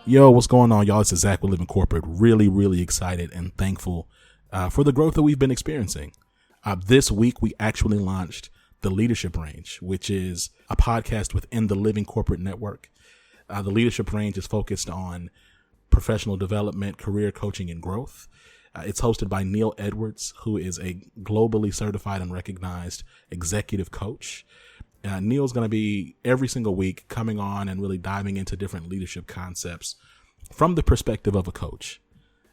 Yo, what's going on, y'all? This is Zach with Living Corporate. Really excited and thankful for the growth that we've been experiencing. This week, we actually launched the Leadership Range, which is a podcast within the Living Corporate Network. The Leadership Range is focused on professional development, career coaching, and growth. It's hosted by Neil Edwards, who is a globally certified and recognized executive coach. Neil's going to be every single week coming on and really diving into different leadership concepts from the perspective of a coach.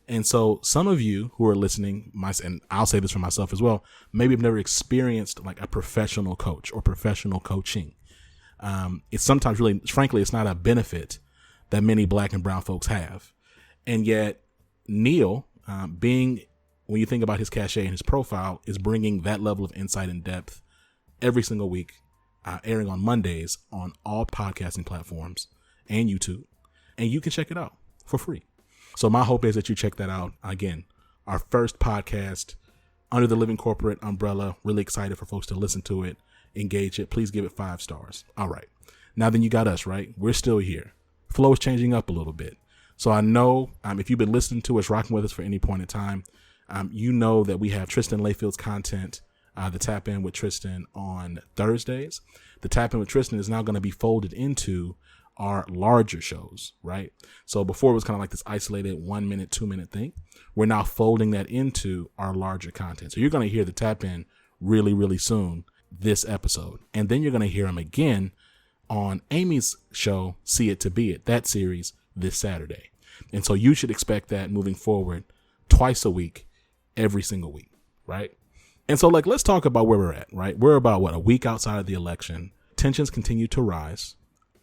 And so some of you who are listening, and I'll say this for myself as well, maybe have never experienced like a professional coach or professional coaching. It's sometimes really, frankly, it's not a benefit that many Black and brown folks have. And yet Neil, when you think about his cachet and his profile, is bringing that level of insight and depth every single week. Airing on Mondays on all podcasting platforms and YouTube. And you can check it out for free. So my hope is that you check that out. Again, our first podcast under the Living Corporate umbrella. Really excited for folks to listen to it, engage it. Please give it 5 stars. All right. Now then you got us, right? We're still here. Flow is changing up a little bit. So I know if you've been listening to us, rocking with us for any point in time, you know that we have Tristan Layfield's content, the Tap In with Tristan on Thursdays. The Tap In with Tristan is now going to be folded into our larger shows, right? So before it was kind of like this isolated 1 minute, 2 minute thing. We're now folding that into our larger content. So you're going to hear the Tap In really soon this episode. And then you're going to hear him again on Amy's show, See It to Be It, that series this Saturday. And so you should expect that moving forward twice a week, every single week, right? And so let's talk about where we're at, right? We're about a week outside of the election. Tensions continue to rise.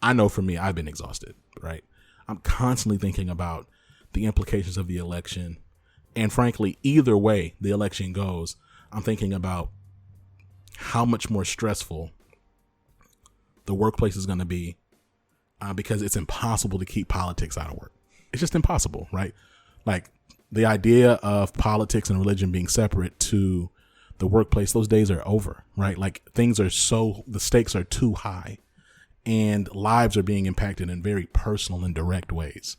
I know for me, I've been exhausted, right? I'm constantly thinking about the implications of the election. And frankly, either way the election goes, I'm thinking about how much more stressful the workplace is going to be because it's impossible to keep politics out of work. It's just impossible, right? Like the idea of politics and religion being separate to the workplace, those days are over, right? Like the stakes are too high and lives are being impacted in very personal and direct ways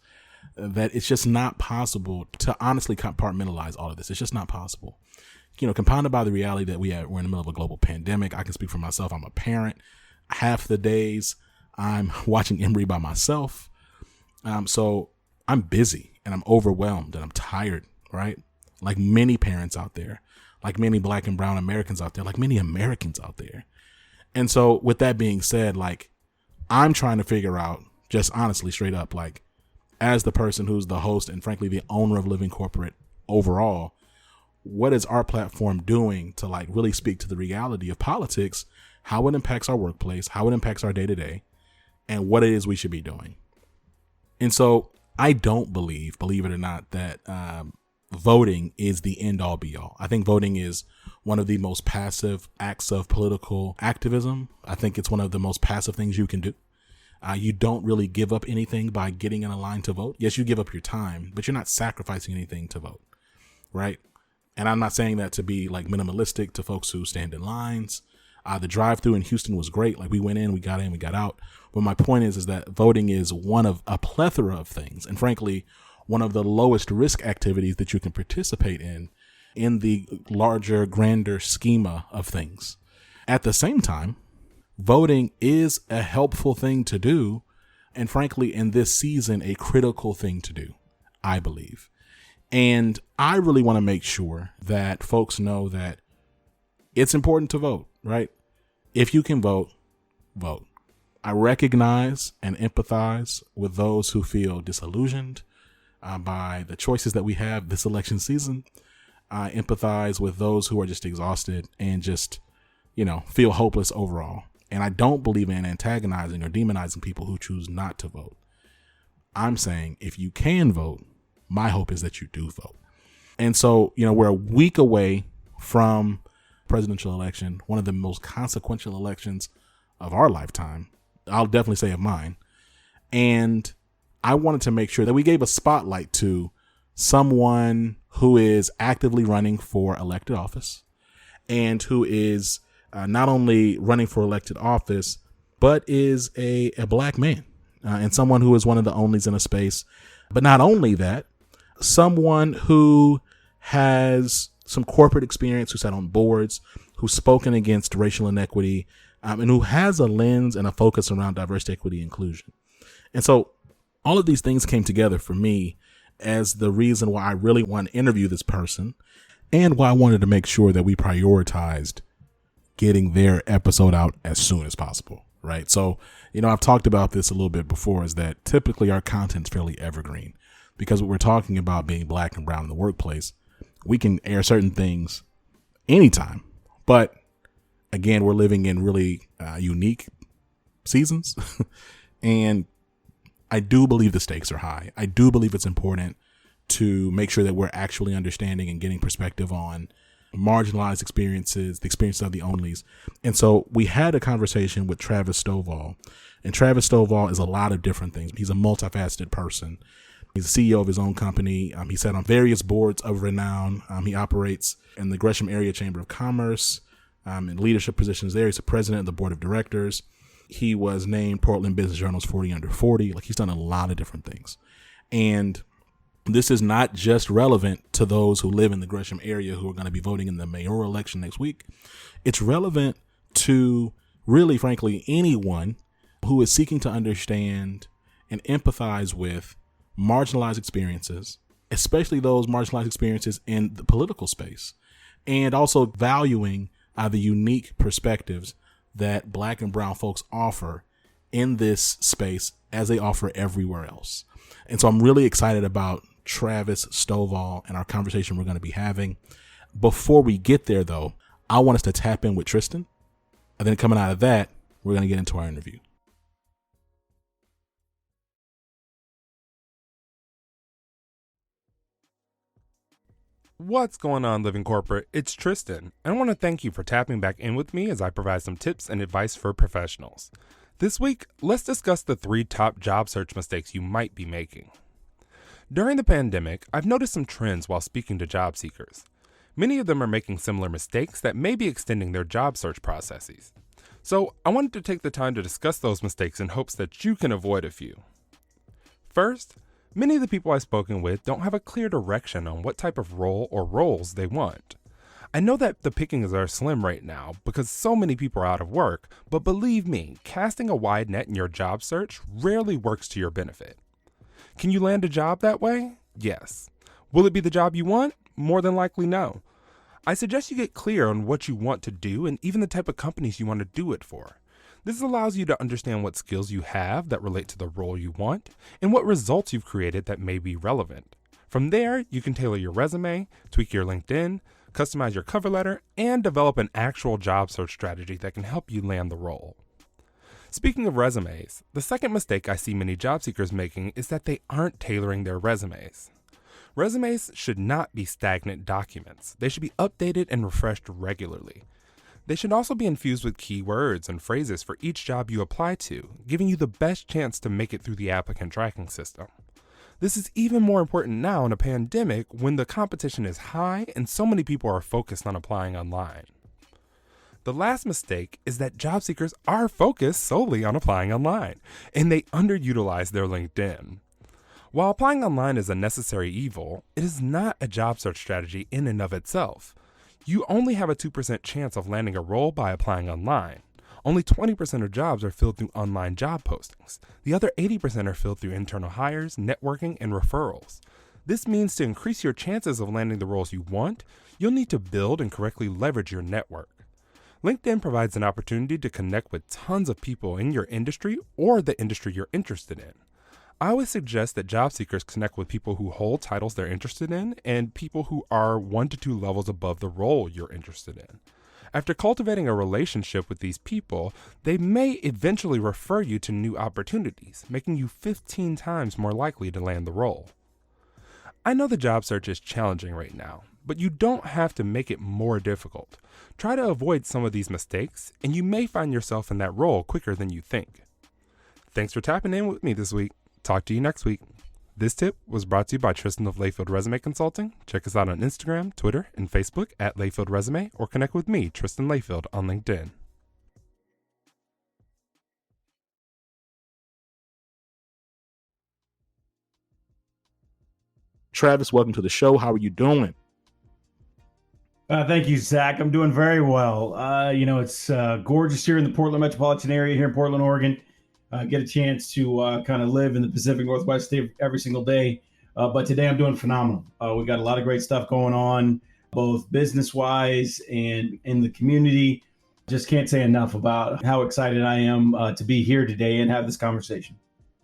that it's just not possible to honestly compartmentalize all of this. It's just not possible. Compounded by the reality that we're in the middle of a global pandemic. I can speak for myself. I'm a parent. Half the days I'm watching Emory by myself. So I'm busy and I'm overwhelmed and I'm tired, right? Like many parents out there. Like many Black and brown Americans out there, like many Americans out there. And so with that being said, I'm trying to figure out, just honestly, straight up, as the person who's the host and frankly, the owner of Living Corporate overall, what is our platform doing to really speak to the reality of politics, how it impacts our workplace, how it impacts our day to day, and what it is we should be doing. And so I don't believe it or not, that, voting is the end all be all. I think voting is one of the most passive acts of political activism. I think it's one of the most passive things you can do. You don't really give up anything by getting in a line to vote. Yes, you give up your time, but you're not sacrificing anything to vote, right? And I'm not saying that to be minimalistic to folks who stand in lines. The drive-through in Houston was great. We went in, we got out. But my point is that voting is one of a plethora of things. And frankly, one of the lowest risk activities that you can participate in the larger, grander schema of things. At the same time, voting is a helpful thing to do. And frankly, in this season, a critical thing to do, I believe. And I really want to make sure that folks know that it's important to vote, right? If you can vote, vote. I recognize and empathize with those who feel disillusioned by the choices that we have this election season. I empathize with those who are just exhausted and just, feel hopeless overall. And I don't believe in antagonizing or demonizing people who choose not to vote. I'm saying if you can vote, my hope is that you do vote. And so, we're a week away from presidential election, one of the most consequential elections of our lifetime. I'll definitely say of mine. And I wanted to make sure that we gave a spotlight to someone who is actively running for elected office and who is not only running for elected office, but is a Black man, and someone who is one of the onlys in a space. But not only that, someone who has some corporate experience, who sat on boards, who's spoken against racial inequity, and who has a lens and a focus around diversity, equity, inclusion. And so all of these things came together for me as the reason why I really want to interview this person, and why I wanted to make sure that we prioritized getting their episode out as soon as possible, right? So, I've talked about this a little bit before, is that typically our content's fairly evergreen, because what we're talking about being Black and brown in the workplace, we can air certain things anytime. But again, we're living in really unique seasons. And I do believe the stakes are high. I do believe it's important to make sure that we're actually understanding and getting perspective on marginalized experiences, the experiences of the onlys. And so we had a conversation with Travis Stovall, and Travis Stovall is a lot of different things. He's a multifaceted person. He's the CEO of his own company. He sat on various boards of renown. He operates in the Gresham Area Chamber of Commerce, in leadership positions there. He's the president of the board of directors. He was named Portland Business Journal's 40 Under 40. Like, he's done a lot of different things. And this is not just relevant to those who live in the Gresham area who are going to be voting in the mayoral election next week. It's relevant to, really, frankly, anyone who is seeking to understand and empathize with marginalized experiences, especially those marginalized experiences in the political space, and also valuing the unique perspectives that Black and brown folks offer in this space as they offer everywhere else. And so I'm really excited about Travis Stovall and our conversation we're going to be having. Before we get there, though, I want us to tap in with Tristan. And then coming out of that, we're going to get into our interview. What's going on, Living Corporate? It's Tristan, and I want to thank you for tapping back in with me as I provide some tips and advice for professionals. This week, let's discuss the 3 top job search mistakes you might be making. During the pandemic, I've noticed some trends while speaking to job seekers. Many of them are making similar mistakes that may be extending their job search processes. So I wanted to take the time to discuss those mistakes in hopes that you can avoid a few. First, many of the people I've spoken with don't have a clear direction on what type of role or roles they want. I know that the pickings are slim right now because so many people are out of work, but believe me, casting a wide net in your job search rarely works to your benefit. Can you land a job that way? Yes. Will it be the job you want? More than likely no. I suggest you get clear on what you want to do and even the type of companies you want to do it for. This allows you to understand what skills you have that relate to the role you want and what results you've created that may be relevant. From there, you can tailor your resume, tweak your LinkedIn, customize your cover letter, and develop an actual job search strategy that can help you land the role. Speaking of resumes, the second mistake I see many job seekers making is that they aren't tailoring their resumes. Resumes should not be stagnant documents. They should be updated and refreshed regularly. They should also be infused with keywords and phrases for each job you apply to, giving you the best chance to make it through the applicant tracking system. This is even more important now in a pandemic when the competition is high and so many people are focused on applying online. The last mistake is that job seekers are focused solely on applying online, and they underutilize their LinkedIn. While applying online is a necessary evil, it is not a job search strategy in and of itself. You only have a 2% chance of landing a role by applying online. Only 20% of jobs are filled through online job postings. The other 80% are filled through internal hires, networking, and referrals. This means to increase your chances of landing the roles you want, you'll need to build and correctly leverage your network. LinkedIn provides an opportunity to connect with tons of people in your industry or the industry you're interested in. I always suggest that job seekers connect with people who hold titles they're interested in and people who are 1 to 2 levels above the role you're interested in. After cultivating a relationship with these people, they may eventually refer you to new opportunities, making you 15 times more likely to land the role. I know the job search is challenging right now, but you don't have to make it more difficult. Try to avoid some of these mistakes, and you may find yourself in that role quicker than you think. Thanks for tapping in with me this week. Talk to you next week. This tip was brought to you by Tristan of Layfield Resume Consulting. Check us out on Instagram, Twitter, and Facebook at Layfield Resume, or connect with me, Tristan Layfield, on LinkedIn. Travis, welcome to the show. How are you doing? Thank you, Zach. I'm doing very well. It's gorgeous here in the Portland metropolitan area here in Portland, Oregon. Get a chance to kind of live in the Pacific Northwest every single day. But today I'm doing phenomenal. We got a lot of great stuff going on, both business-wise and in the community. Just can't say enough about how excited I am to be here today and have this conversation.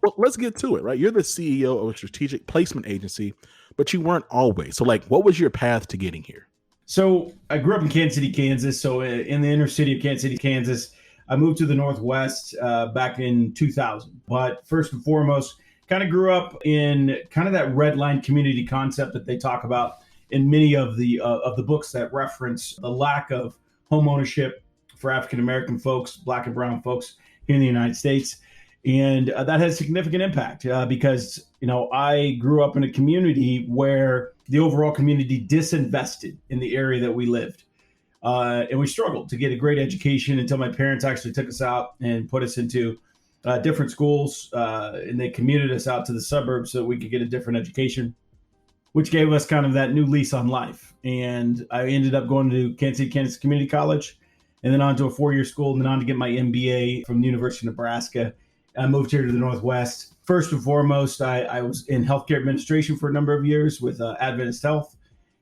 Well, let's get to it, right? You're the CEO of a strategic placement agency, but you weren't always. So, what was your path to getting here? So I grew up in Kansas City, Kansas. So in the inner city of Kansas City, Kansas, I moved to the Northwest back in 2000. But first and foremost, kind of grew up in kind of that red line community concept that they talk about in many of the books that reference the lack of home ownership for African American folks, Black and brown folks here in the United States. And that has significant impact because, I grew up in a community where the overall community disinvested in the area that we lived. And we struggled to get a great education until my parents actually took us out and put us into different schools. And they commuted us out to the suburbs so we could get a different education, which gave us kind of that new lease on life. And I ended up going to Kansas City, Kansas Community College, and then on to a 4-year school, and then on to get my MBA from the University of Nebraska. I moved here to the Northwest. First and foremost, I was in healthcare administration for a number of years with Adventist Health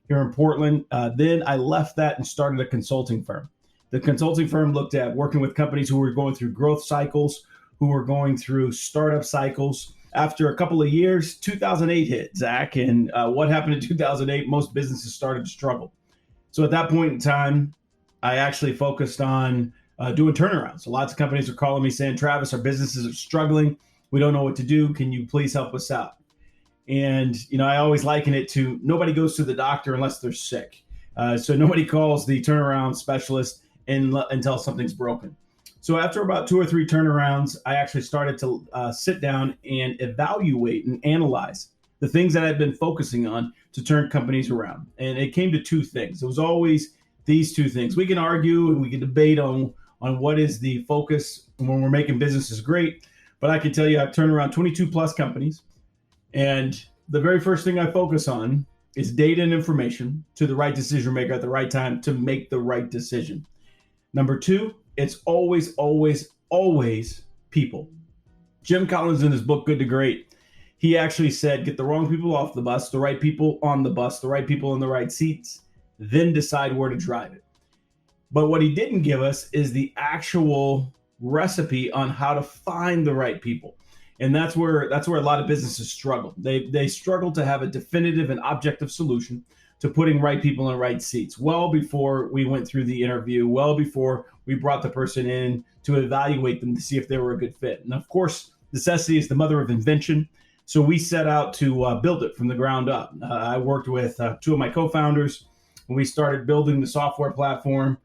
here in Portland. Then I left that and started a consulting firm. The consulting firm looked at working with companies who were going through growth cycles, who were going through startup cycles. After a couple of years, 2008 hit, Zach. And what happened in 2008? Most businesses started to struggle. So at that point in time, I actually focused on doing turnarounds. So lots of companies are calling me saying, Travis, our businesses are struggling. We don't know what to do. Can you please help us out? And, I always liken it to nobody goes to the doctor unless they're sick. So nobody calls the turnaround specialist until something's broken. So after about 2 or 3 turnarounds, I actually started to sit down and evaluate and analyze the things that I've been focusing on to turn companies around. And it came to 2 things. It was always these 2 things. We can argue and we can debate on what is the focus when we're making businesses great. But I can tell you I've turned around 22 plus companies. And the very first thing I focus on is data and information to the right decision maker at the right time to make the right decision. Number 2, it's always, always, always people. Jim Collins in his book, Good to Great, he actually said, get the wrong people off the bus, the right people on the bus, the right people in the right seats, then decide where to drive it. But what he didn't give us is the actual recipe on how to find the right people. And that's where a lot of businesses struggle. They struggle to have a definitive and objective solution to putting right people in right seats well before we went through the interview, well before we brought the person in to evaluate them to see if they were a good fit. And of course, necessity is the mother of invention. So we set out to build it from the ground up. I worked with 2 of my co-founders when we started building the software platform.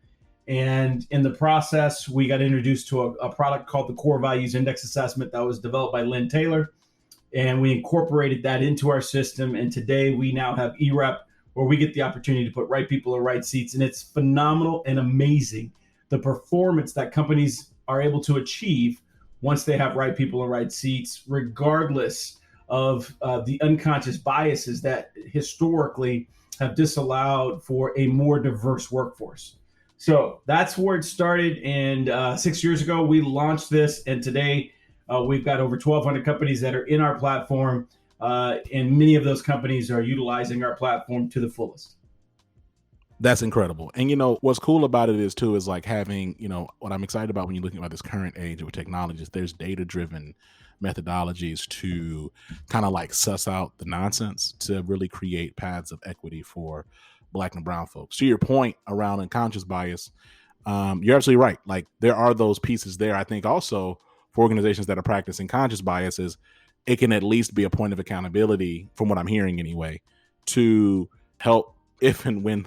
And in the process, we got introduced to a product called the Core Values Index Assessment that was developed by Lynn Taylor. And we incorporated that into our system. And today we now have eRep, where we get the opportunity to put right people in right seats. And it's phenomenal and amazing, the performance that companies are able to achieve once they have right people in right seats, regardless of the unconscious biases that historically have disallowed for a more diverse workforce. So that's where it started. And 6 years ago, we launched this. And today we've got over 1,200 companies that are in our platform. And many of those companies are utilizing our platform to the fullest. That's incredible. And, what's cool about it is having, what I'm excited about when you're looking at this current age of technology is there's data-driven methodologies to kind of suss out the nonsense to really create paths of equity for Black and brown folks. To your point around unconscious bias, you're absolutely right. There are those pieces there. I think also for organizations that are practicing conscious biases, it can at least be a point of accountability, from what I'm hearing anyway, to help if and when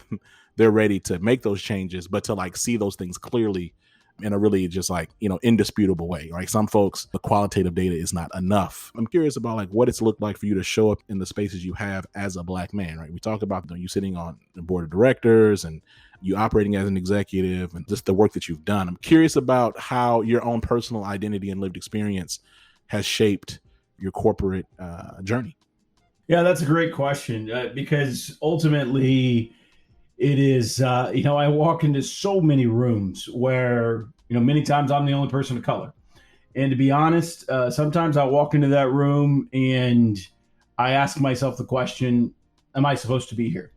they're ready to make those changes, but to see those things clearly in a really just indisputable way. Right? Some folks, the qualitative data is not enough. I'm curious about what it's looked like for you to show up in the spaces you have as a Black man, right? We talked about you sitting on the board of directors and you operating as an executive and just the work that you've done. I'm curious about how your own personal identity and lived experience has shaped your corporate journey. Yeah, that's a great question because ultimately it is, I walk into so many rooms where, many times I'm the only person of color. And to be honest, sometimes I walk into that room and I ask myself the question, am I supposed to be here?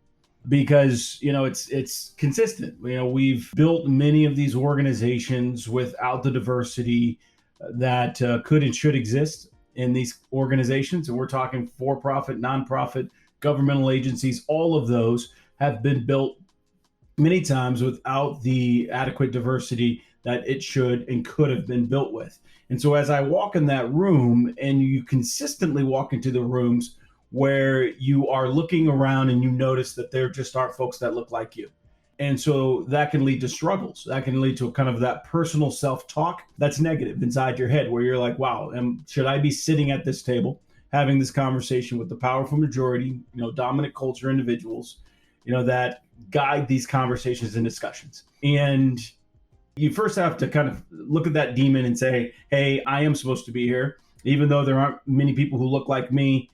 Because, it's consistent. We've built many of these organizations without the diversity that could and should exist in these organizations. And we're talking for profit, nonprofit, governmental agencies, all of those have been built many times without the adequate diversity that it should and could have been built with. And so as I walk in that room, and you consistently walk into the rooms where you are looking around and you notice that there just aren't folks that look like you. And so that can lead to struggles. That can lead to kind of that personal self-talk that's negative inside your head where you're like, wow, should I be sitting at this table having this conversation with the powerful majority, dominant culture individuals, that guide these conversations and discussions. And you first have to kind of look at that demon and say, hey, I am supposed to be here. Even though there aren't many people who look like me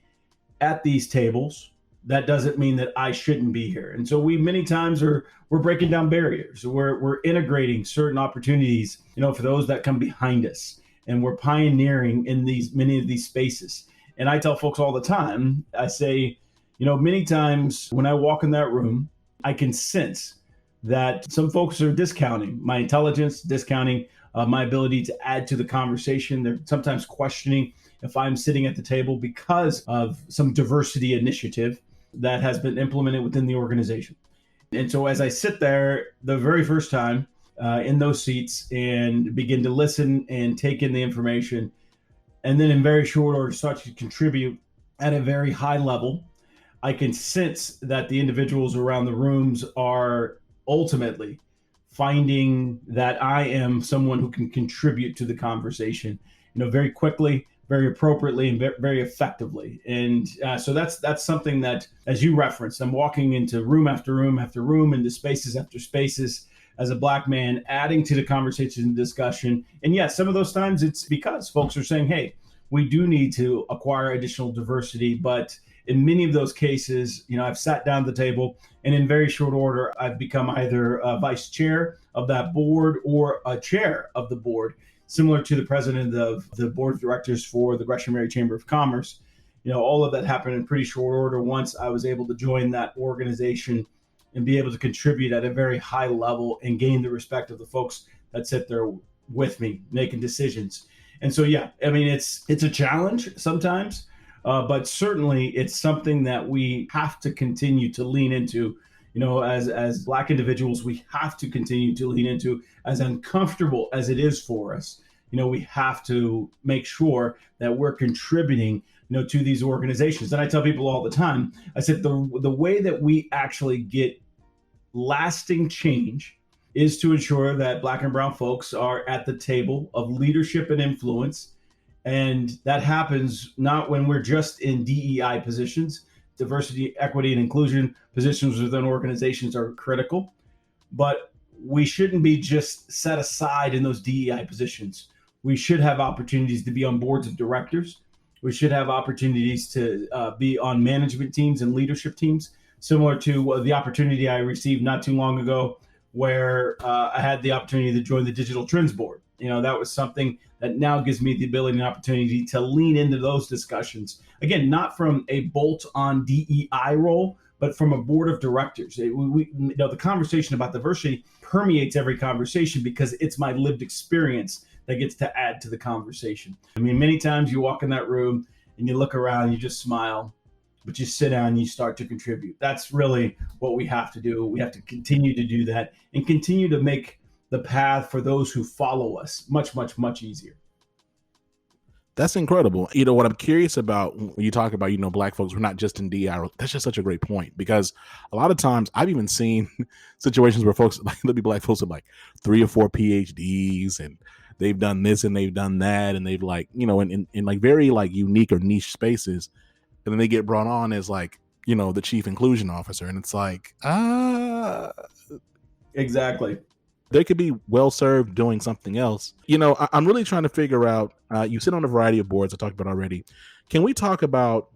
at these tables, that doesn't mean that I shouldn't be here. And so we many times we're breaking down barriers. We're integrating certain opportunities, for those that come behind us. And we're pioneering in many of these spaces. And I tell folks all the time, I say, many times when I walk in that room, I can sense that some folks are discounting my intelligence, discounting my ability to add to the conversation. They're sometimes questioning if I'm sitting at the table because of some diversity initiative that has been implemented within the organization. And so as I sit there the very first time in those seats and begin to listen and take in the information, and then in very short order start to contribute at a very high level, I can sense that the individuals around the rooms are ultimately finding that I am someone who can contribute to the conversation, very quickly, very appropriately, and very effectively. And so that's something that, as you referenced, I'm walking into room after room after room, into spaces after spaces as a Black man, adding to the conversation and discussion. And yes, some of those times it's because folks are saying, hey, we do need to acquire additional diversity. But in many of those cases, I've sat down at the table and in very short order, I've become either a vice chair of that board or a chair of the board, similar to the president of the board of directors for the Gresham Area Chamber of Commerce. All of that happened in pretty short order once I was able to join that organization and be able to contribute at a very high level and gain the respect of the folks that sit there with me making decisions. And so, yeah, it's a challenge sometimes, but certainly it's something that we have to continue to lean into. As Black individuals, we have to continue to lean into, as uncomfortable as it is for us. We have to make sure that we're contributing, to these organizations. And I tell people all the time, I said the way that we actually get lasting change is to ensure that Black and brown folks are at the table of leadership and influence. And that happens not when we're just in DEI positions. Diversity, equity, and inclusion positions within organizations are critical, but we shouldn't be just set aside in those DEI positions. We should have opportunities to be on boards of directors. We should have opportunities to be on management teams and leadership teams, similar to the opportunity I received not too long ago, where I had the opportunity to join the Digital Trends Board. That was something that now gives me the ability and opportunity to lean into those discussions. Again, not from a bolt-on DEI role, but from a board of directors. The conversation about diversity permeates every conversation because it's my lived experience that gets to add to the conversation. Many times you walk in that room and you look around and you just smile, but you sit down and you start to contribute. That's really what we have to do. We have to continue to do that and continue to make the path for those who follow us much, much, much easier. That's incredible. What I'm curious about when you talk about, Black folks, we're not just in DI. That's just such a great point, because a lot of times I've even seen situations where folks, there'll be Black folks with like 3 or 4 PhDs, and they've done this and they've done that, and they've in like very like unique or niche spaces, and then they get brought on as like, the chief inclusion officer, and it's like, Exactly. They could be well served doing something else. I'm really trying to figure out, you sit on a variety of boards I talked about already. Can we talk about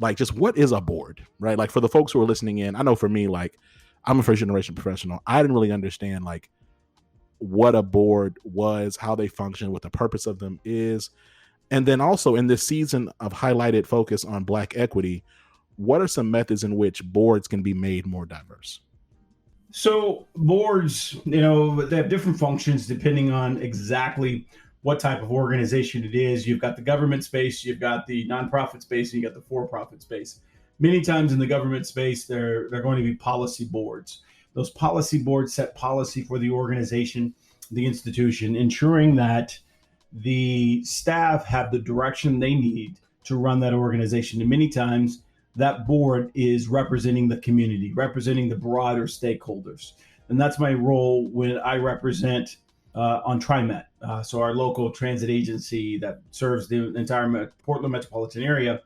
like just what is a board, right? Like for the folks who are listening in, I know for me, like I'm a first generation professional. I didn't really understand like what a board was, how they function, what the purpose of them is. And then also in this season of highlighted focus on Black equity, what are some methods in which boards can be made more diverse? So boards, they have different functions depending on exactly what type of organization it is. You've got the government space, you've got the nonprofit space, and you got the for-profit space. Many times in the government space, they're going to be policy boards. Those policy boards set policy for the organization, the institution, ensuring that the staff have the direction they need to run that organization. And many times that board is representing the community, representing the broader stakeholders. And that's my role when I represent on TriMet. So our local transit agency that serves the entire Portland metropolitan area.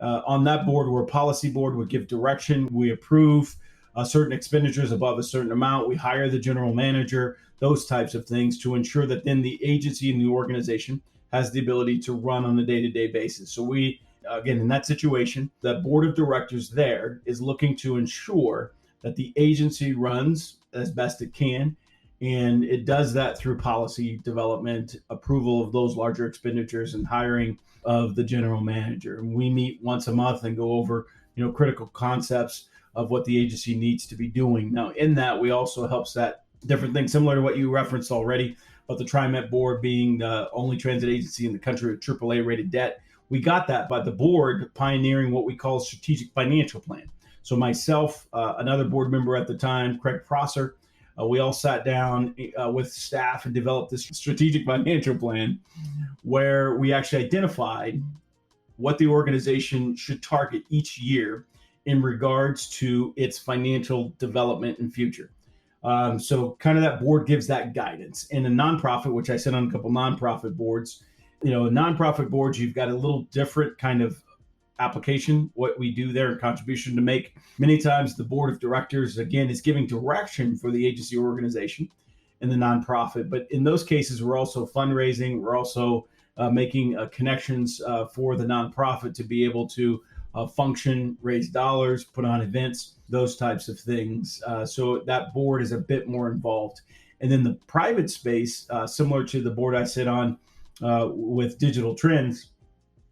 On that board, we're a policy board. We give direction. We approve certain expenditures above a certain amount. We hire the general manager, those types of things to ensure that then the agency and the organization has the ability to run on a day-to-day basis. So we, again, in that situation, the board of directors there is looking to ensure that the agency runs as best it can. And it does that through policy development, approval of those larger expenditures, and hiring of the general manager. And we meet once a month and go over, critical concepts of what the agency needs to be doing. Now, in that, we also help set different things similar to what you referenced already, about the TriMet board being the only transit agency in the country with AAA rated debt. We got that by the board pioneering what we call a strategic financial plan. So myself, another board member at the time, Craig Prosser, we all sat down with staff and developed this strategic financial plan where we actually identified what the organization should target each year in regards to its financial development and future. So kind of that board gives that guidance. In a nonprofit, which I sit on a couple nonprofit boards, nonprofit boards, you've got a little different kind of application, what we do there, and contribution to make. Many times the board of directors, again, is giving direction for the agency organization and the nonprofit. But in those cases, we're also fundraising. We're also making connections for the nonprofit to be able to function, raise dollars, put on events, those types of things. So that board is a bit more involved. And then the private space, similar to the board I sit on with Digital Trends,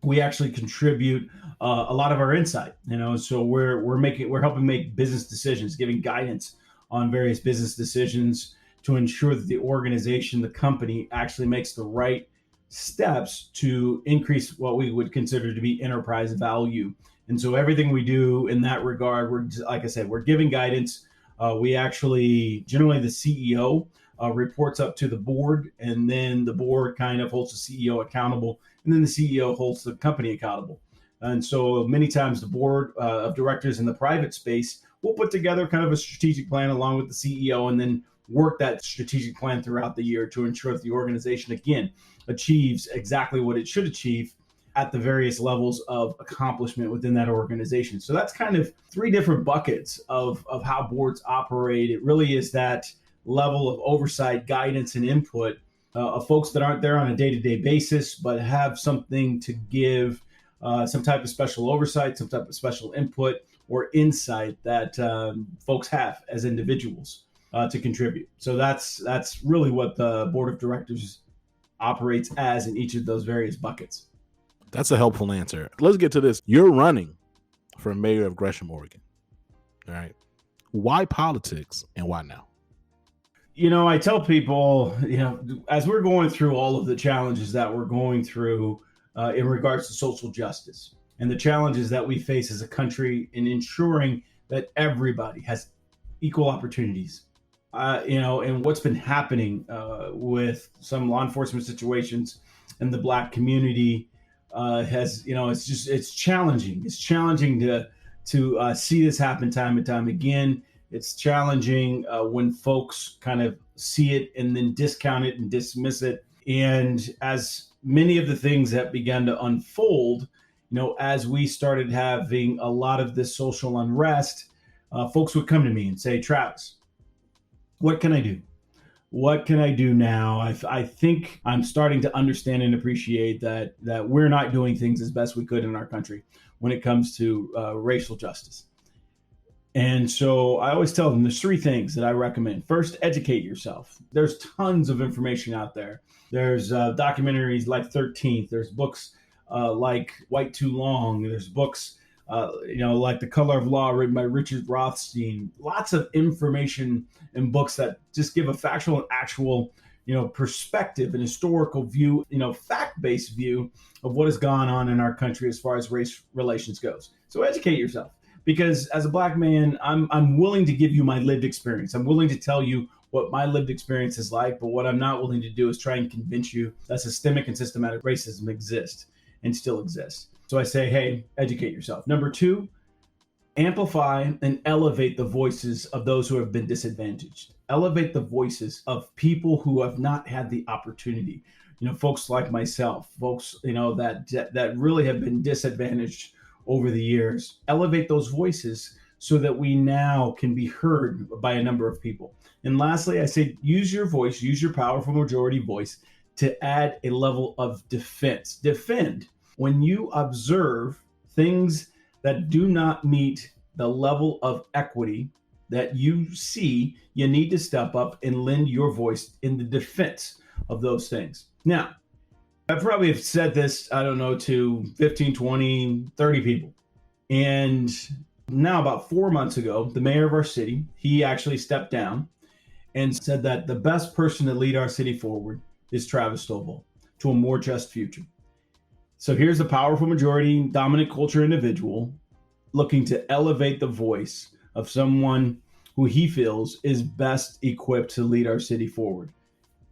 we actually contribute a lot of our insight. So we're helping make business decisions, giving guidance on various business decisions to ensure that the organization, the company, actually makes the right steps to increase what we would consider to be enterprise value. And so everything we do in that regard, like I said, we're giving guidance. We actually, generally the CEO reports up to the board, and then the board kind of holds the CEO accountable, and then the CEO holds the company accountable. And so many times the board of directors in the private space will put together kind of a strategic plan along with the CEO, and then work that strategic plan throughout the year to ensure that the organization, again, achieves exactly what it should achieve at the various levels of accomplishment within that organization. So that's kind of three different buckets of how boards operate. It really is that level of oversight, guidance, and input of folks that aren't there on a day-to-day basis, but have something to give, some type of special oversight, some type of special input or insight that folks have as individuals to contribute. So that's really what the board of directors operates as in each of those various buckets. That's a helpful answer. Let's get to this. You're running for mayor of Gresham, Oregon. All right. Why politics and why now? I tell people, as we're going through all of the challenges that we're going through in regards to social justice and the challenges that we face as a country in ensuring that everybody has equal opportunities, and what's been happening with some law enforcement situations in the Black community it's challenging. It's challenging to see this happen time and time again. It's challenging when folks kind of see it and then discount it and dismiss it. And as many of the things that began to unfold, as we started having a lot of this social unrest, folks would come to me and say, Travis, what can I do? What can I do now? I think I'm starting to understand and appreciate that we're not doing things as best we could in our country. when it comes to racial justice. And so I always tell them there's three things that I recommend. First, educate yourself. There's tons of information out there. There's documentaries like 13th. There's books like White Too Long. There's books, like The Color of Law, written by Richard Rothstein. Lots of information and books that just give a factual and actual, perspective and historical view, fact-based view of what has gone on in our country as far as race relations goes. So educate yourself. Because as a Black man, I'm willing to give you my lived experience. I'm willing to tell you what my lived experience is like, but what I'm not willing to do is try and convince you that systemic and systematic racism exists and still exists. So I say, hey, educate yourself. Number two, amplify and elevate the voices of those who have been disadvantaged. Elevate the voices of people who have not had the opportunity. Folks like myself, folks, that really have been disadvantaged over the years. Elevate those voices so that we now can be heard by a number of people. And lastly, I say use your voice, use your powerful majority voice to add a level of defense. Defend. When you observe things that do not meet the level of equity that you see, you need to step up and lend your voice in the defense of those things. Now, I probably have said this, to 15, 20, 30 people. And now about 4 months ago, the mayor of our city, he actually stepped down and said that the best person to lead our city forward is Travis Stovall to a more just future. So here's a powerful majority, dominant culture individual looking to elevate the voice of someone who he feels is best equipped to lead our city forward.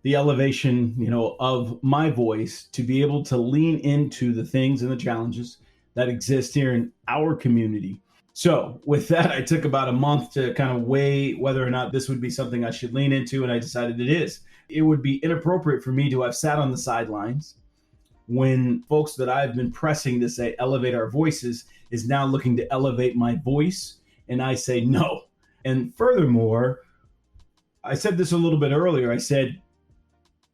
The elevation, of my voice to be able to lean into the things and the challenges that exist here in our community. So with that, I took about a month to kind of weigh whether or not this would be something I should lean into, and I decided it is. It would be inappropriate for me to have sat on the sidelines when folks that I've been pressing to say elevate our voices is now looking to elevate my voice, and I say no. And furthermore, I said this a little bit earlier. I said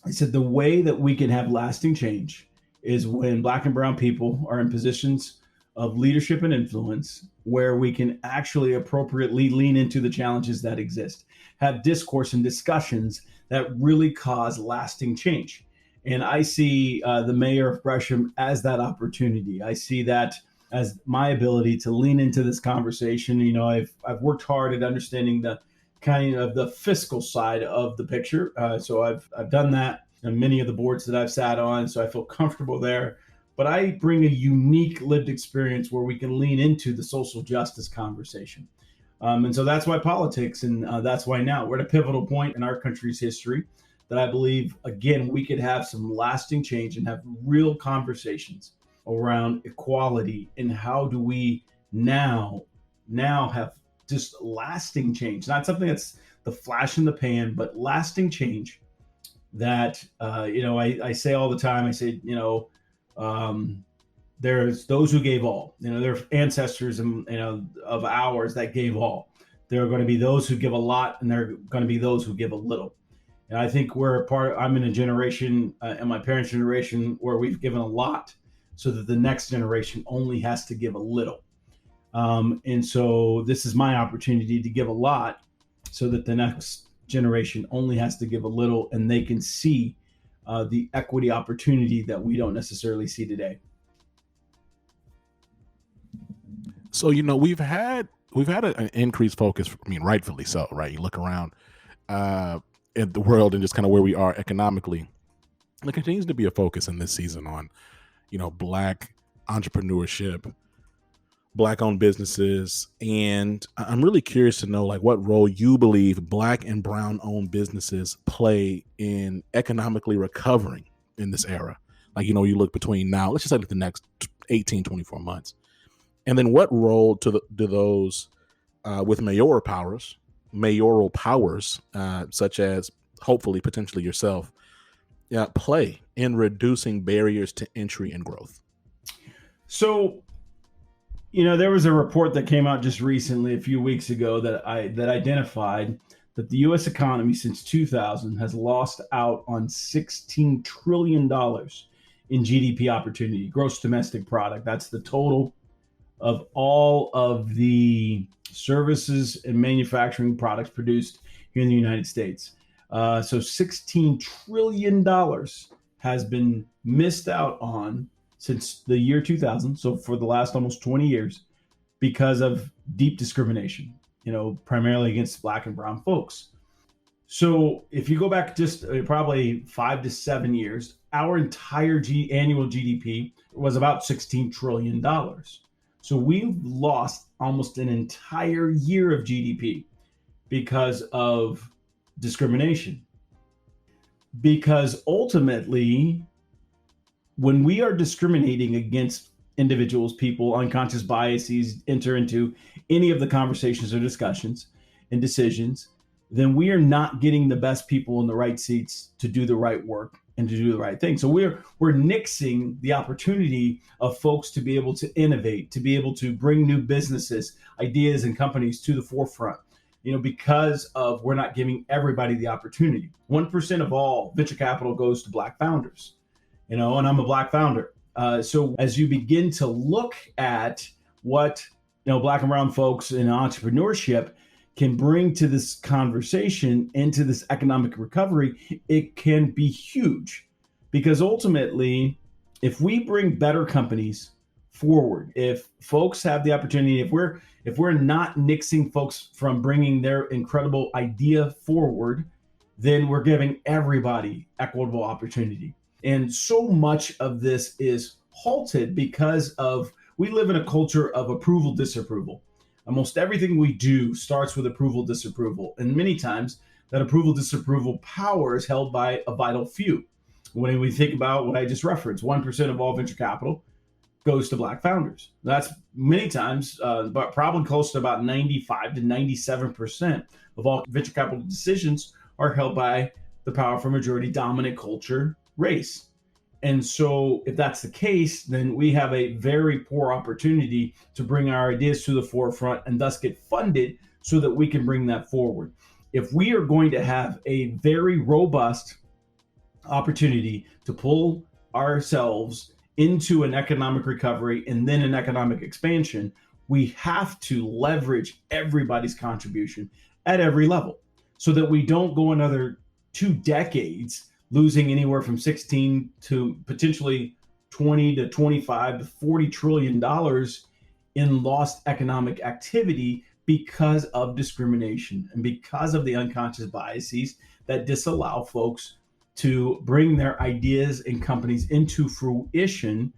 the way that we can have lasting change is when Black and brown people are in positions of leadership and influence where we can actually appropriately lean into the challenges that exist, have discourse and discussions that really cause lasting change. And I see the mayor of Gresham as that opportunity. I see that as my ability to lean into this conversation. I've worked hard at understanding the kind of the fiscal side of the picture. So I've done that on many of the boards that I've sat on. So I feel comfortable there. But I bring a unique lived experience where we can lean into the social justice conversation. And so that's why politics, and that's why now we're at a pivotal point in our country's history that I believe, again, we could have some lasting change and have real conversations around equality and how do we now have just lasting change, not something that's the flash in the pan, but lasting change that, I say all the time, I say, there's those who gave all, there are ancestors and, of ours that gave all. There are going to be those who give a lot, and there are going to be those who give a little. And I think I'm in a generation and my parents' generation where we've given a lot so that the next generation only has to give a little. And so this is my opportunity to give a lot so that the next generation only has to give a little, and they can see the equity opportunity that we don't necessarily see today. So, we've had an increased focus, rightfully so, right? You look around at the world and just kind of where we are economically. There continues to be a focus in this season on, Black entrepreneurship, Black-owned businesses. And I'm really curious to know, what role you believe Black and brown-owned businesses play in economically recovering in this era. You look between now, let's just say the next 18, 24 months. And then what role do those with mayoral powers, such as hopefully potentially yourself, play in reducing barriers to entry and growth? So, there was a report that came out just recently, a few weeks ago, that identified that the U.S. economy since 2000 has lost out on $16 trillion in GDP opportunity, gross domestic product. That's the total of all of the services and manufacturing products produced here in the United States. So $16 trillion has been missed out on since the year 2000. So for the last almost 20 years, because of deep discrimination, primarily against Black and brown folks. So if you go back just probably 5 to 7 years, our entire annual GDP was about $16 trillion. So we've lost almost an entire year of GDP because of discrimination. Because ultimately, when we are discriminating against individuals, people, unconscious biases enter into any of the conversations or discussions and decisions, then we are not getting the best people in the right seats to do the right work and to do the right thing. So we're nixing the opportunity of folks to be able to innovate, to be able to bring new businesses, ideas, and companies to the forefront, because of we're not giving everybody the opportunity. 1% of all venture capital goes to Black founders, and I'm a Black founder. So as you begin to look at what Black and brown folks in entrepreneurship can bring to this conversation and to this economic recovery, it can be huge. Because ultimately, if we bring better companies forward, if folks have the opportunity, if we're not nixing folks from bringing their incredible idea forward, then we're giving everybody equitable opportunity. And so much of this is halted because we live in a culture of approval, disapproval. Almost everything we do starts with approval, disapproval. And many times that approval, disapproval power is held by a vital few. When we think about what I just referenced, 1% of all venture capital goes to Black founders. That's many times, but probably close to about 95 to 97% of all venture capital decisions are held by the powerful majority dominant culture race. And so if that's the case, then we have a very poor opportunity to bring our ideas to the forefront and thus get funded so that we can bring that forward. If we are going to have a very robust opportunity to pull ourselves into an economic recovery and then an economic expansion, we have to leverage everybody's contribution at every level so that we don't go another 2 decades losing anywhere from 16 to potentially 20 to 25 to 40 trillion dollars in lost economic activity because of discrimination and because of the unconscious biases that disallow folks to bring their ideas and companies into fruition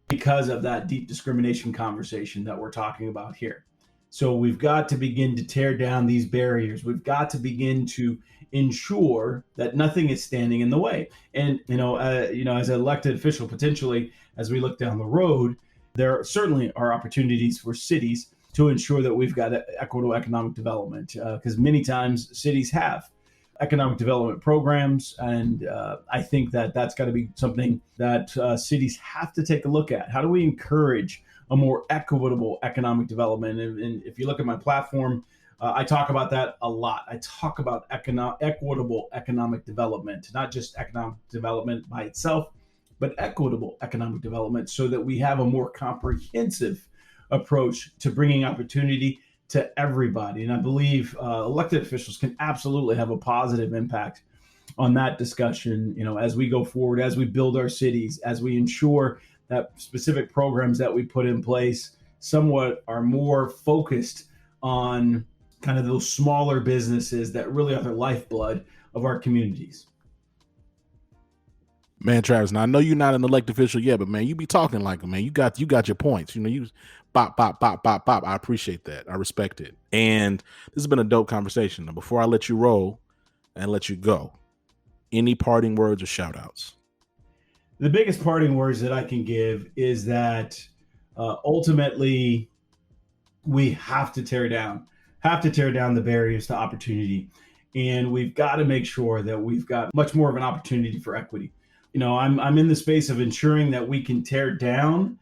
because of that deep discrimination conversation that we're talking about here. So we've got to begin to tear down these barriers. We've got to begin to ensure that nothing is standing in the way. And as an elected official, potentially as we look down the road, there certainly are opportunities for cities to ensure that we've got equitable economic development, because many times cities have economic development programs, and I think that that's got to be something that cities have to take a look at. How do we encourage a more equitable economic development? And if you look at my platform, I talk about that a lot. I talk about equitable economic development, not just economic development by itself, but equitable economic development so that we have a more comprehensive approach to bringing opportunity to everybody. And I believe elected officials can absolutely have a positive impact on that discussion, as we go forward, as we build our cities, as we ensure that specific programs that we put in place somewhat are more focused on kind of those smaller businesses that really are the lifeblood of our communities. Man, Travis, now I know you're not an elected official yet, but man, you be talking like him, man. You got your points. You bop, bop, bop, bop, bop. I appreciate that. I respect it. And this has been a dope conversation. Now, before I let you roll and let you go, any parting words or shout outs? The biggest parting words that I can give is that ultimately we have to tear down the barriers to opportunity. And we've got to make sure that we've got much more of an opportunity for equity. I'm in the space of ensuring that we can tear down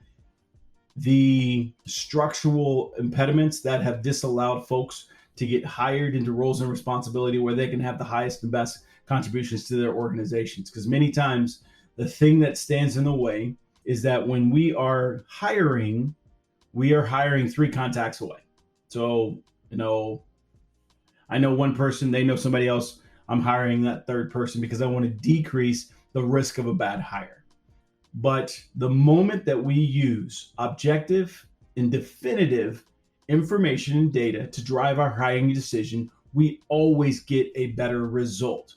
the structural impediments that have disallowed folks to get hired into roles and responsibility where they can have the highest and best contributions to their organizations. Because many times the thing that stands in the way is that when we are hiring, we are hiring 3 contacts away. So, I know one person, they know somebody else. I'm hiring that third person because I want to decrease the risk of a bad hire. But the moment that we use objective and definitive information and data to drive our hiring decision, we always get a better result.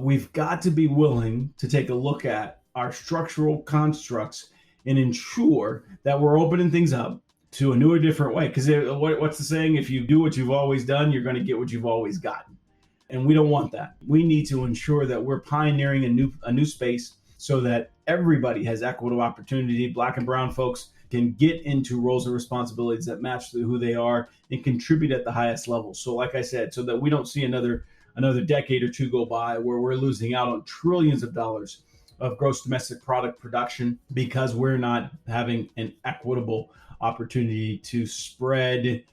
We've got to be willing to take a look at our structural constructs and ensure that we're opening things up to a new or different way. Because what's the saying? If you do what you've always done, you're going to get what you've always gotten. And we don't want that. We need to ensure that we're pioneering a new space so that everybody has equitable opportunity. Black and brown folks can get into roles and responsibilities that match who they are and contribute at the highest level. So like I said, so that we don't see another decade or two go by where we're losing out on trillions of dollars of gross domestic product production because we're not having an equitable opportunity to spread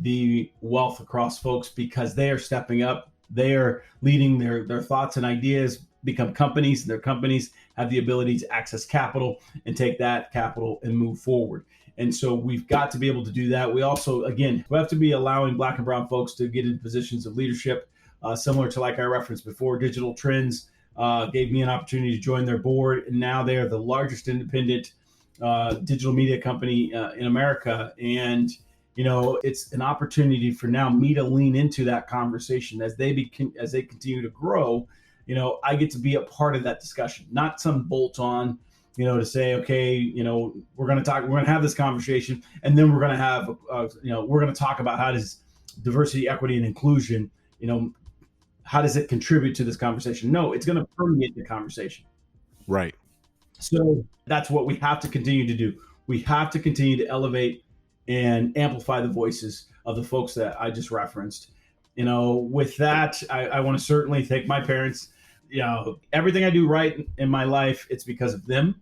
the wealth across folks because they are stepping up. They are leading their thoughts and ideas, become companies, and their companies have the ability to access capital and take that capital and move forward. And so we've got to be able to do that. We also, again, we have to be allowing Black and brown folks to get into positions of leadership, similar to, like I referenced before, Digital Trends gave me an opportunity to join their board. And now they are the largest independent digital media company in America. And, it's an opportunity for now me to lean into that conversation as they continue to grow. I get to be a part of that discussion, not some bolt on, to say, okay, we're going to have this conversation and then we're going to have, we're going to talk about how does diversity, equity, and inclusion, how does it contribute to this conversation? No, it's going to permeate the conversation. Right. So that's what we have to continue to do. We have to continue to elevate and amplify the voices of the folks that I just referenced. With that, I want to certainly thank my parents. Everything I do right in my life, it's because of them.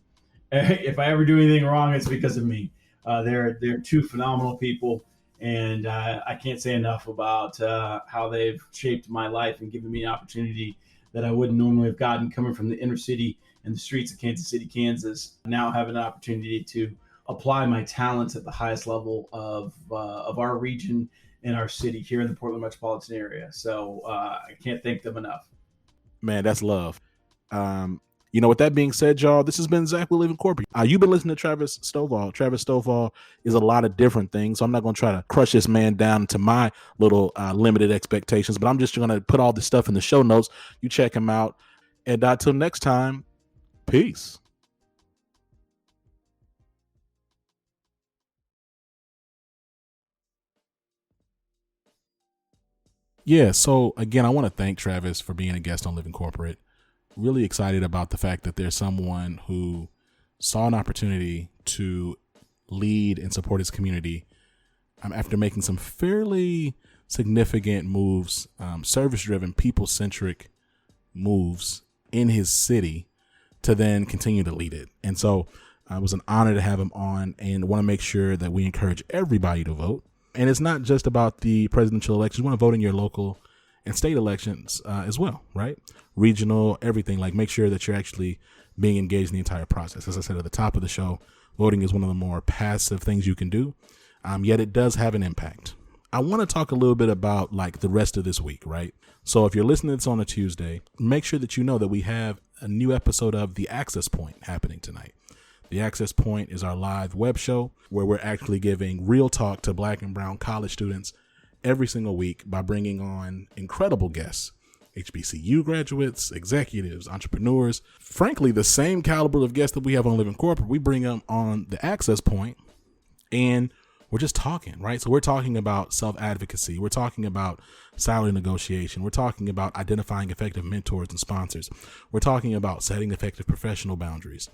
If I ever do anything wrong, it's because of me. They're 2 phenomenal people. And I can't say enough about how they've shaped my life and given me an opportunity that I wouldn't normally have gotten coming from the inner city and the streets of Kansas City, Kansas. Now having an opportunity to apply my talents at the highest level of our region and our city here in the Portland metropolitan area. So I can't thank them enough. Man, that's love. With that being said, y'all, this has been Zach We Live in Corporate. You've been listening to Travis Stovall. Travis Stovall is a lot of different things, so I'm not going to try to crush this man down to my little limited expectations, but I'm just going to put all this stuff in the show notes. You check him out. And until next time, peace. Yeah, so again, I want to thank Travis for being a guest on Living Corporate. Really excited about the fact that there's someone who saw an opportunity to lead and support his community after making some fairly significant moves, service-driven, people-centric moves in his city to then continue to lead it. And so it was an honor to have him on, and want to make sure that we encourage everybody to vote. And it's not just about the presidential elections. You want to vote in your local and state elections as well, right? Regional, everything. Like, make sure that you're actually being engaged in the entire process. As I said at the top of the show, voting is one of the more passive things you can do, yet it does have an impact. I want to talk a little bit about like the rest of this week, right? So if you're listening to this on a Tuesday, make sure that you know that we have a new episode of The Access Point happening tonight. The Access Point is our live web show where we're actually giving real talk to Black and brown college students every single week by bringing on incredible guests, HBCU graduates, executives, entrepreneurs, frankly, the same caliber of guests that we have on Living Corporate. We bring them on The Access Point and we're just talking, right? So we're talking about self-advocacy. We're talking about salary negotiation. We're talking about identifying effective mentors and sponsors. We're talking about setting effective professional boundaries.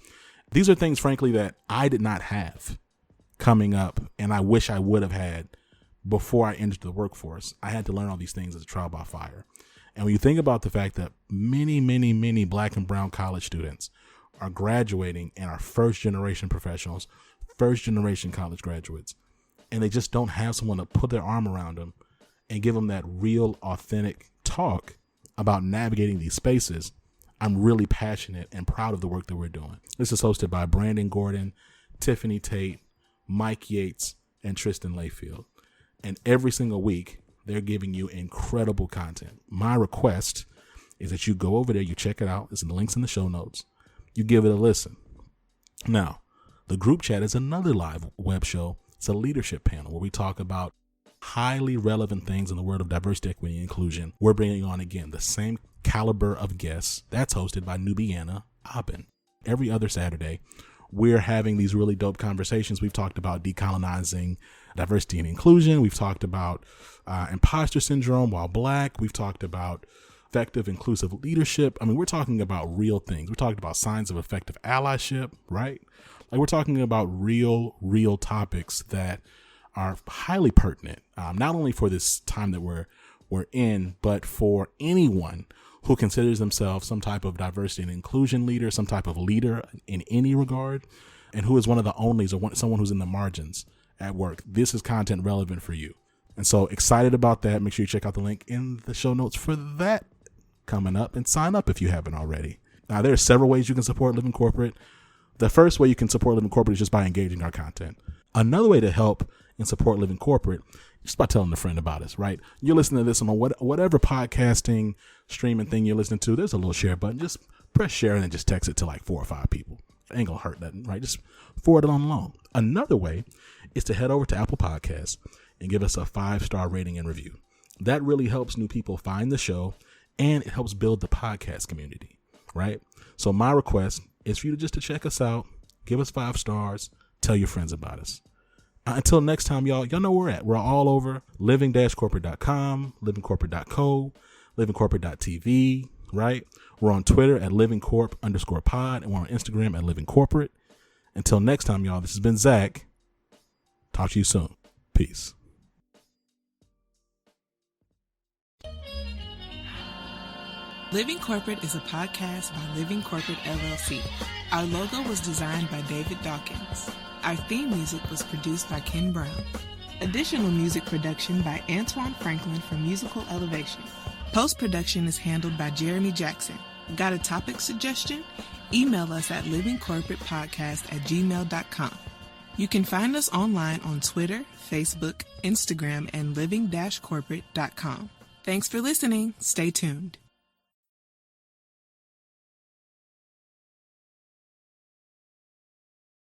These are things, frankly, that I did not have coming up, and I wish I would have had before I entered the workforce. I had to learn all these things as a trial by fire. And when you think about the fact that many, many, many Black and brown college students are graduating and are first generation professionals, first generation college graduates, and they just don't have someone to put their arm around them and give them that real, authentic talk about navigating these spaces, I'm really passionate and proud of the work that we're doing. This is hosted by Brandon Gordon, Tiffany Tate, Mike Yates, and Tristan Layfield. And every single week, they're giving you incredible content. My request is that you go over there, you check it out. It's in the links in the show notes. You give it a listen. Now, the group chat is another live web show. It's a leadership panel where we talk about highly relevant things in the world of diversity, equity, and inclusion. We're bringing on, again, the same caliber of guests. That's hosted by Nubiana Abin. Every other Saturday, we're having these really dope conversations. We've talked about decolonizing diversity and inclusion. We've talked about imposter syndrome while Black. We've talked about effective, inclusive leadership. I mean, we're talking about real things. We're talking about signs of effective allyship, right? Like, we're talking about real topics that are highly pertinent, not only for this time that we're in, but for anyone who considers themselves some type of diversity and inclusion leader, some type of leader in any regard, and who is one of the onlys or someone who's in the margins at work. This is content relevant for you. And so excited about that. Make sure you check out the link in the show notes for that coming up, and sign up if you haven't already. Now, there are several ways you can support Living Corporate. The first way you can support Living Corporate is just by engaging our content. Another way to help and support Living Corporate is just by telling a friend about us, right? You're listening to this on whatever podcasting, streaming thing you're listening to. There's a little share button. Just press share and then just text it to like 4 or 5 people. It ain't gonna hurt nothing, right? Just forward it on along. Another way is to head over to Apple Podcasts and give us a 5-star rating and review. That really helps new people find the show, and it helps build the podcast community, right? So my request is for you to check us out, give us 5 stars, tell your friends about us. Until next time, y'all know where we're at. We're all over living-corporate.com, livingcorporate.co, livingcorporate.tv, right? We're on Twitter at livingcorp_pod, and we're on Instagram at livingcorporate. Until next time, y'all, this has been Zach. Talk to you soon. Peace. Living Corporate is a podcast by Living Corporate LLC. Our logo was designed by David Dawkins. Our theme music was produced by Ken Brown. Additional music production by Antoine Franklin for Musical Elevation. Post-production is handled by Jeremy Jackson. Got a topic suggestion? Email us at livingcorporatepodcast@gmail.com. You can find us online on Twitter, Facebook, Instagram, and living-corporate.com. Thanks for listening. Stay tuned.